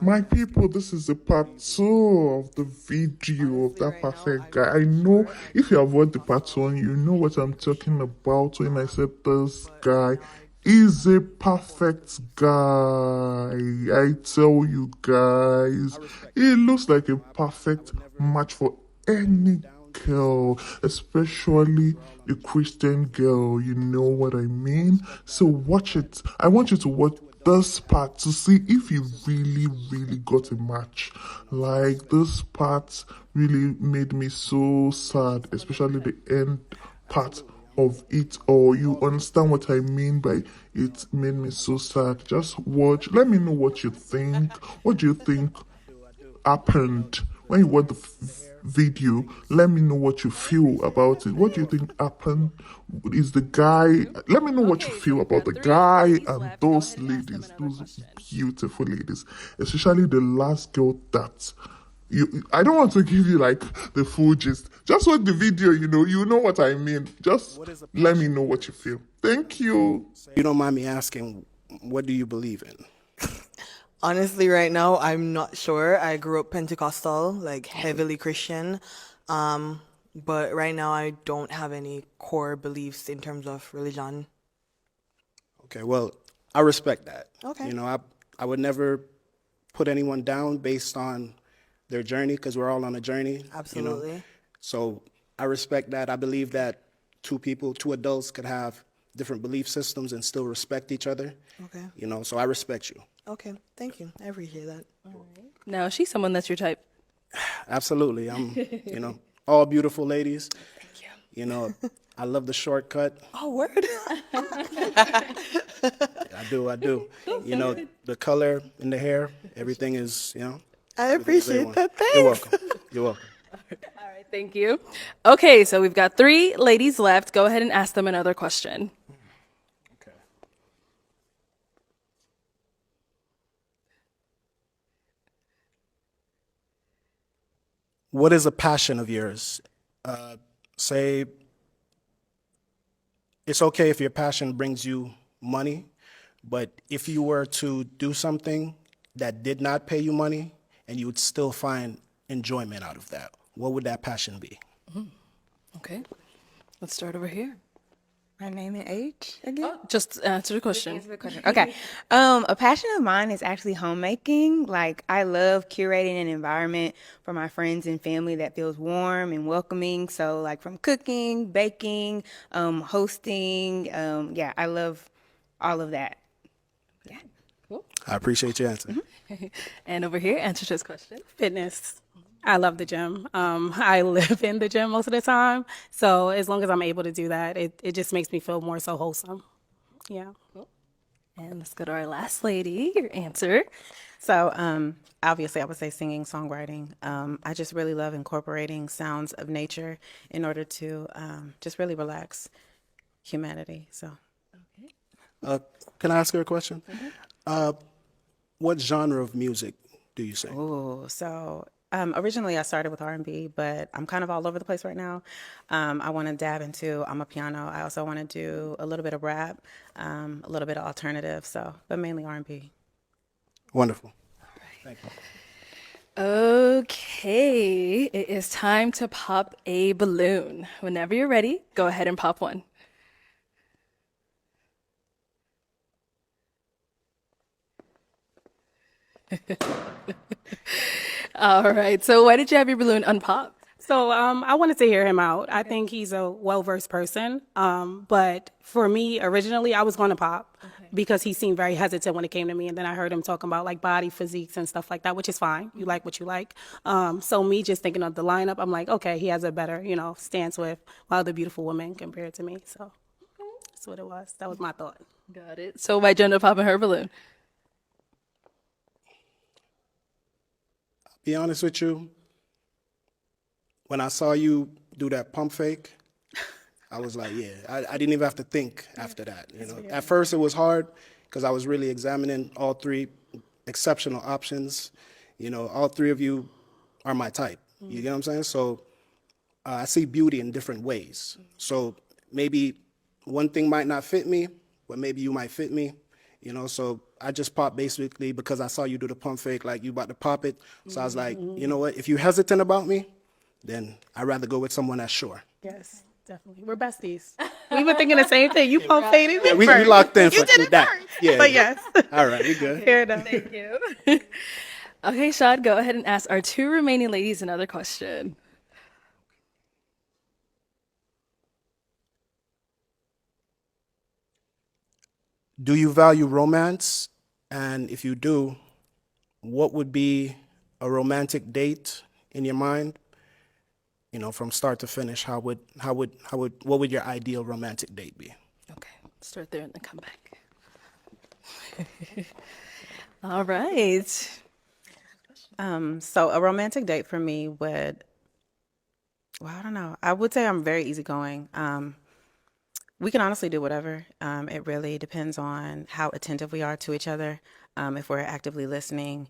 My people, this is the part two of the video of that perfect guy. I know if you have watched the part one, you know what I'm talking about when I said this guy is a perfect guy. I tell you guys, he looks like a perfect match for any girl, especially a Christian girl. You know what I mean? So watch it. I want you to watch this part to see if you really got a match. Like, this part really made me so sad, especially the end part of it all. You understand what I mean by it made me so sad. Just watch. Let me know what you think. What do you think happened when you watch the video? Let me know what you feel about it. What do you think happened? Is the guy? Let me know what you feel about the guy and those ladies, those beautiful ladies, especially the last girl that. I don't want to give you like the full gist. Just watch the video, you know what I mean. Just let me know what you feel. Thank you. You don't mind me asking, what do you believe in? Honestly, right now, I'm not sure. I grew up Pentecostal, like heavily Christian. But right now, I don't have any core beliefs in terms of religion. Okay, well, I respect that. Okay. I would never put anyone down based on their journey, because we're all on a journey. Absolutely. So I respect that. I believe that two adults could have different belief systems and still respect each other. Okay. So I respect you. Okay. Thank you. I appreciate that. Now, she's someone that's your type. Absolutely. I'm, all beautiful ladies. Thank you. I love the shortcut. Oh, word. I do. The color in the hair, everything is, I appreciate that. Thanks. You're welcome. You're welcome. All right, thank you. Okay, so we've got 3 ladies left. Go ahead and ask them another question. Okay. What is a passion of yours? Say, it's okay if your passion brings you money, but if you were to do something that did not pay you money and you would still find enjoyment out of that, what would that passion be? Okay, let's start over here. My name and age again? Just answer the question. Okay. A passion of mine is actually homemaking. Like, I love curating an environment for my friends and family that feels warm and welcoming. So, like, from cooking, baking, hosting. Yeah, I love all of that. Yeah. I appreciate your answer. And over here, answer this question. Fitness. I love the gym. I live in the gym most of the time. So as long as I'm able to do that, it just makes me feel more so wholesome. Yeah. And let's go to our last lady, your answer. So, obviously, I would say singing, songwriting. I just really love incorporating sounds of nature in order to just really relax humanity. So, Can I ask her a question? What genre of music do you sing? oh, so originally I started with R&B, but I'm kind of all over the place right now. I want to dab into amapiano. I also want to do a little bit of rap, a little bit of alternative. So, but mainly R&B. Wonderful. Thank you. Okay, it is time to pop a balloon. Whenever you're ready, go ahead and pop one. All right, so why did you have your balloon unpop? So I wanted to hear him out. I think he's a well-versed person. But for me, originally, I was going to pop because he seemed very hesitant when it came to me. And then I heard him talking about like body physiques and stuff like that, which is fine. You like what you like. So me just thinking of the lineup, I'm like, okay, he has a better, stance with other beautiful women compared to me. So that's what it was. That was my thought. Got it. So why Jenna popping her balloon? Be honest with you, when I saw you do that pump fake, I was like, yeah, I didn't even have to think after that. At first it was hard because I was really examining all 3 exceptional options. All 3 of you are my type. You get what I'm saying? So I see beauty in different ways. So maybe one thing might not fit me, but maybe you might fit me. You know, so I just popped basically because I saw you do the pump fake, like you about to pop it. So I was like, you know what? If you hesitant about me, then I'd rather go with someone that's sure. Yes, definitely. We're besties. We were thinking the same thing. You pump faded me We first. locked in You for did it that. first. Yeah. But yes. All right, we good. Fair enough. Thank you. Okay, Shad, go ahead and ask our two remaining ladies another question. Do you value romance? And if you do, what would be a romantic date in your mind? You know, from start to finish, what would your ideal romantic date be? Okay, start there and then come back. All right. So a romantic date for me would, well, I don't know. I would say I'm very easygoing. We can honestly do whatever. It really depends on how attentive we are to each other. If we're actively listening,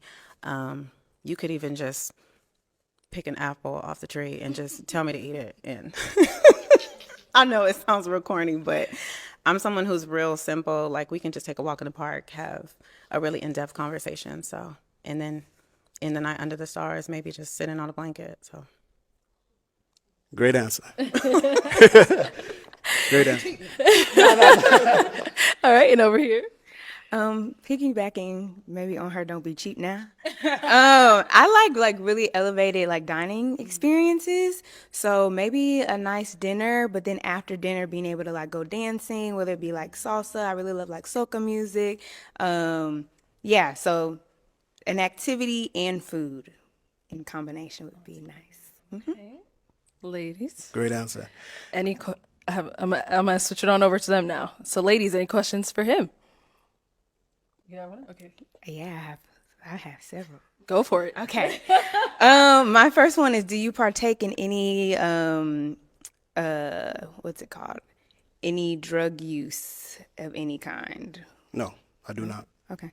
you could even just pick an apple off the tree and just tell me to eat it. And I know it sounds real corny, but I'm someone who's real simple. Like we can just take a walk in the park, have a really in-depth conversation. So, and then in the night under the stars, maybe just sitting on a blanket. So. Great answer. Great answer. All right, and over here. Piggybacking maybe on her "Don't Be Cheap Now." I like really elevated like dining experiences. So maybe a nice dinner, but then after dinner, being able to like go dancing, whether it be like salsa. I really love like soca music. Yeah, so an activity and food in combination would be nice. Ladies, Great answer. I'm gonna switch it on over to them now. So, ladies, any questions for him? You have one? Okay, Yeah, I have several. go for it. Okay. My first one is: do you partake in any what's it called? Any drug use of any kind? No, I do not. Okay.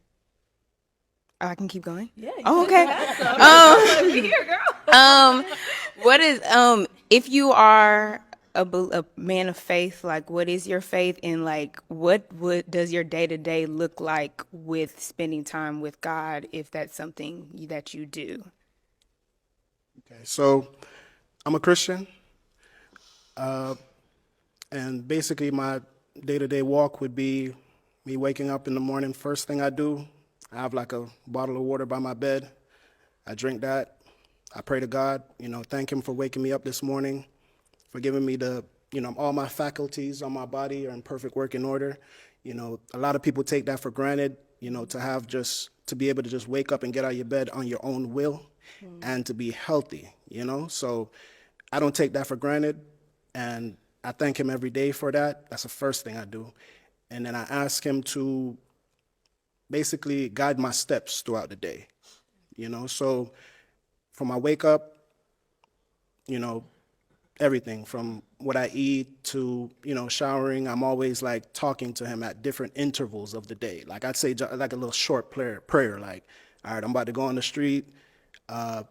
Oh, I can keep going. Yeah. Oh, okay. Here, girl. What is if you are a man of faith, like what is your faith in, like what does your day-to-day look like with spending time with God, if that's something that you do? Okay, so I'm a Christian, and basically my day-to-day walk would be me waking up in the morning. First thing I do, I have like a bottle of water by my bed. I drink that. I pray to God, thank Him for waking me up this morning, for giving me all my faculties on my body are in perfect working order. A lot of people take that for granted, to be able to just wake up and get out of your bed on your own will and to be healthy, So I don't take that for granted, and I thank Him every day for that. That's the first thing I do. And then I ask Him to basically guide my steps throughout the day, So from I wake up, everything from what I eat to, showering, I'm always like talking to Him at different intervals of the day. Like I'd say like a little short prayer, like, all right, I'm about to go on the street. There's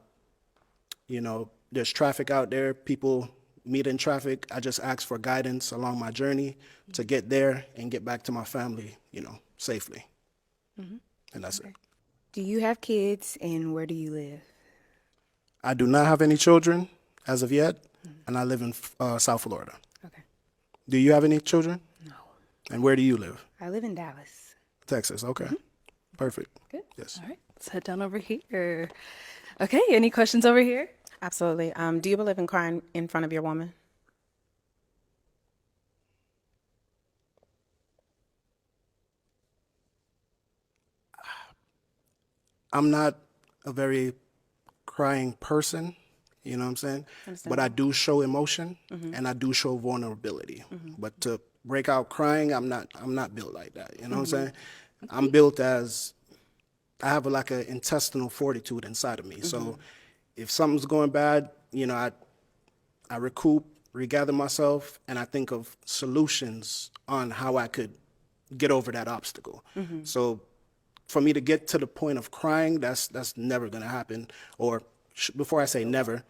traffic out there. People meet in traffic. I just ask for guidance along my journey to get there and get back to my family, safely. And that's it. Do you have kids, and where do you live? I do not have any children as of yet, and I live in South Florida. Okay. Do you have any children? No. And where do you live? I live in Dallas. Texas. Okay. Perfect. Good. Yes. All right, let's head down over here. Okay, any questions over here? Absolutely. Do you believe in crying in front of your woman? I'm not a very crying person, you know what I'm saying? But I do show emotion and I do show vulnerability. But to break out crying, I'm not built like that, you know what I'm saying? I'm built as I have like an intestinal fortitude inside of me. So if something's going bad, I recoup, regather myself, and I think of solutions on how I could get over that obstacle. So for me to get to the point of crying, that's never gonna happen. Or before I say never,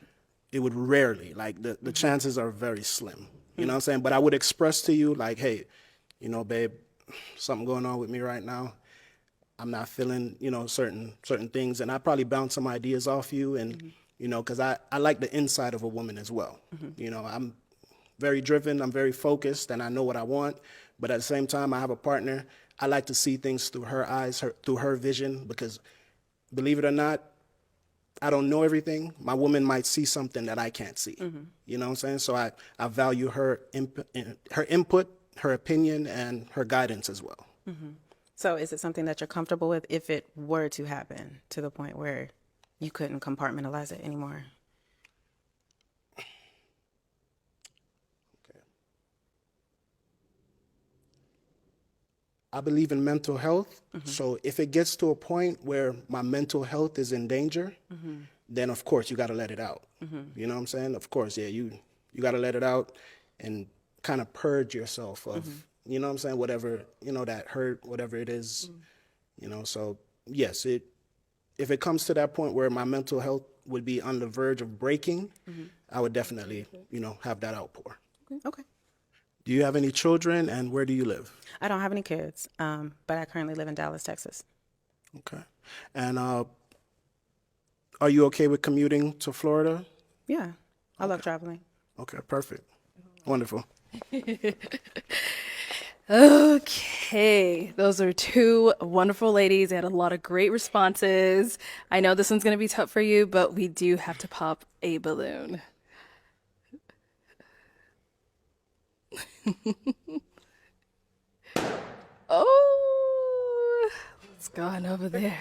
it would rarely. Like the chances are very slim. You know what I'm saying? But I would express to you like, hey, babe, something going on with me right now. I'm not feeling, certain things, and I probably bounce some ideas off you, and because I like the inside of a woman as well. I'm very driven, I'm very focused, and I know what I want. But at the same time, I have a partner. I like to see things through her eyes, through her vision, because believe it or not, I don't know everything. My woman might see something that I can't see. You know what I'm saying? So I value her input, her opinion, and her guidance as well. So is it something that you're comfortable with if it were to happen to the point where you couldn't compartmentalize it anymore? I believe in mental health. So if it gets to a point where my mental health is in danger, then of course you got to let it out. You know what I'm saying? Of course, yeah, you got to let it out and kind of purge yourself of, you know what I'm saying, whatever, that hurt, whatever it is, so yes, if it comes to that point where my mental health would be on the verge of breaking, I would definitely, have that outpour. Okay. Do you have any children, and where do you live? I don't have any kids, but I currently live in Dallas, Texas. Okay. And are you okay with commuting to Florida? Yeah, I love traveling. Okay, perfect. Wonderful. Okay, those are two wonderful ladies. They had a lot of great responses. I know this one's going to be tough for you, but we do have to pop a balloon. Oh, it's gone over there.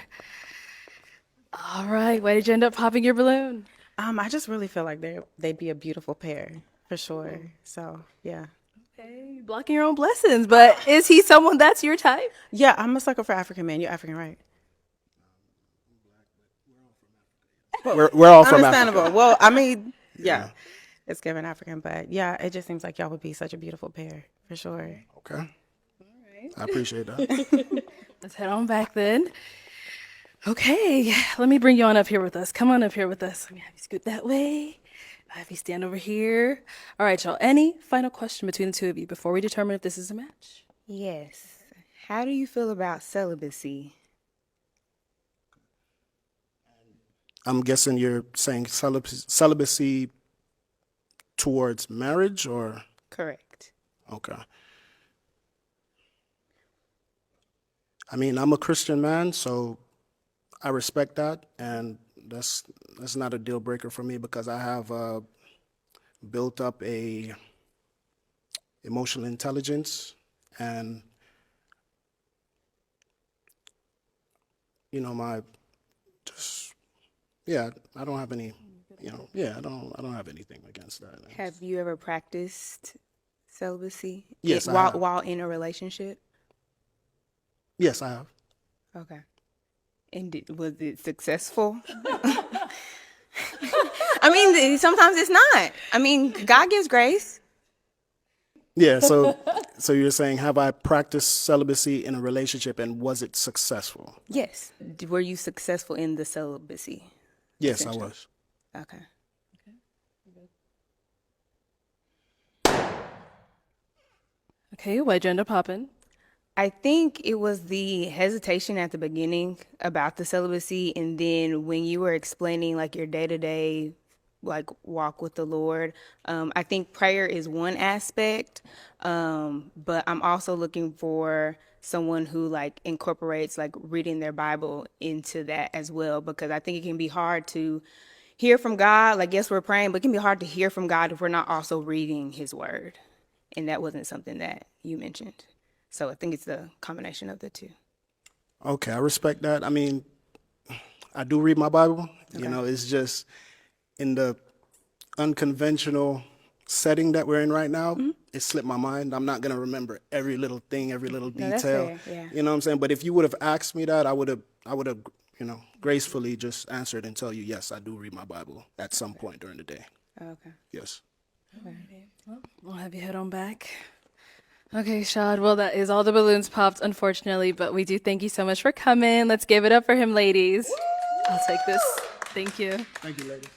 All right, why did you end up popping your balloon? I just really feel like they'd be a beautiful pair for sure. So yeah. Okay, blocking your own blessings, but is he someone that's your type? Yeah, I'm a sucker for African men. You're African, right? We're all from Understandable. Africa. Well, I mean, yeah, it's given African, but yeah, it just seems like y'all would be such a beautiful pair for sure. Okay. I appreciate that. Let's head on back then. Okay, let me bring you on up here with us. Come on up here with us. Let me have you scoot that way. I have you stand over here. All right, y'all. Any final question between the two of you before we determine if this is a match? Yes. How do you feel about celibacy? I'm guessing you're saying celibacy towards marriage, or? Correct. Okay. I mean, I'm a Christian man, so I respect that, and that's not a deal breaker for me, because I have built up a emotional intelligence, and my just I don't have any I don't have anything against that. Have you ever practiced celibacy? Yes, I have. While in a relationship? Yes, I have. Okay. And was it successful? I mean, sometimes it's not. I mean, God gives grace. Yeah, so you're saying, have I practiced celibacy in a relationship, and was it successful? Yes. Were you successful in the celibacy? Yes, I was. Okay. Okay, why'd you end up popping? I think it was the hesitation at the beginning about the celibacy, and then when you were explaining like your day-to-day like walk with the Lord, I think prayer is one aspect, but I'm also looking for someone who like incorporates like reading their Bible into that as well, because I think it can be hard to hear from God. Like, yes, we're praying, but it can be hard to hear from God if we're not also reading His Word, and that wasn't something that you mentioned. So I think it's the combination of the two. Okay, I respect that. I mean, I do read my Bible. Okay. It's just in the unconventional setting that we're in right now, it slipped my mind. I'm not going to remember every little thing, every little detail. That's fair, yeah. You know what I'm saying? But if you would have asked me that, I would have, gracefully just answered and tell you, yes, I do read my Bible at some point during the day. Okay. Yes. Well, we'll have you head on back. Okay, Shad. Well, that is all the balloons popped, unfortunately, but we do thank you so much for coming. Let's give it up for him, ladies. I'll take this. Thank you. Thank you, ladies.